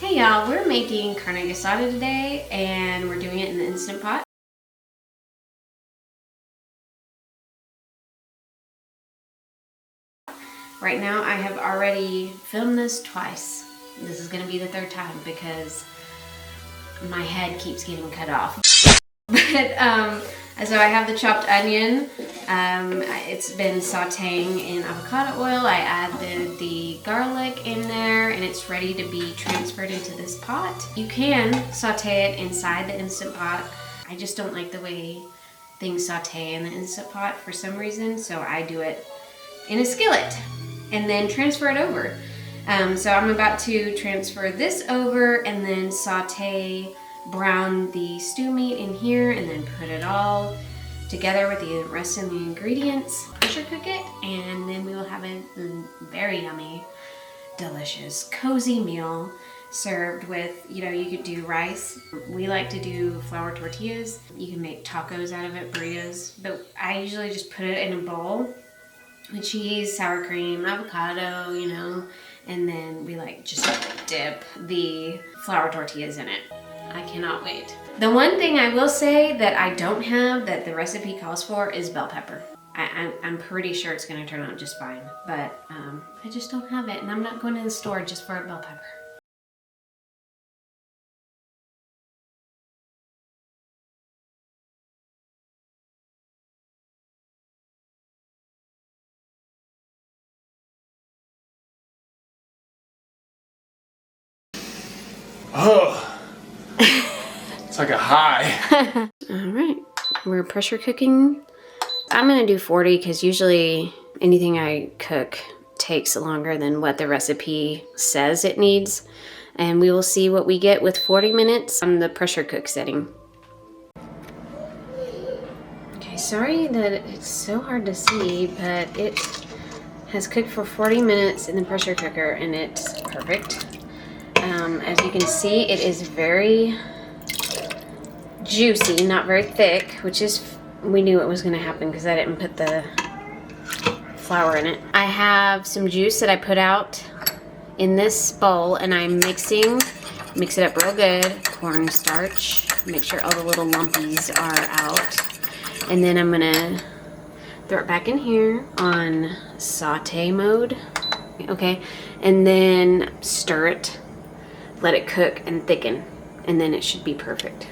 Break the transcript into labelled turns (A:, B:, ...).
A: Hey y'all, we're making carne guisada today and we're doing it in the Instant Pot. Right now I have already filmed this twice. This is going to be the third time because my head keeps getting cut off. But so I have the chopped onion. It's been sauteing in avocado oil. I added the garlic in there and it's ready to be transferred into this pot. You can saute it inside the Instant Pot. I just don't like the way things saute in the Instant Pot for some reason, so I do it in a skillet and then transfer it over. So I'm about to transfer this over and then brown the stew meat in here and then put it all together with the rest of the ingredients, pressure cook it, and then we will have a very yummy, delicious, cozy meal served with, you could do rice. We like to do flour tortillas. You can make tacos out of it, burritos, but I usually just put it in a bowl with cheese, sour cream, avocado, and then we just dip the flour tortillas in it. I cannot wait. The one thing I will say that I don't have that the recipe calls for is bell pepper. I'm pretty sure it's gonna turn out just fine, but I just don't have it, and I'm not going to the store just for a bell pepper.
B: Oh, it's like a high.
A: All right, we're pressure cooking. I'm gonna do 40 because usually anything I cook takes longer than what the recipe says it needs. And we will see what we get with 40 minutes on the pressure cook setting. Okay, sorry that it's so hard to see, but it has cooked for 40 minutes in the pressure cooker and it's perfect. As you can see, it is very juicy, not very thick, which is, we knew it was going to happen because I didn't put the flour in it. I have some juice that I put out in this bowl and I'm mix it up real good, cornstarch, make sure all the little lumpies are out, and then I'm going to throw it back in here on saute mode, okay, and then stir it. Let it cook and thicken, and then it should be perfect.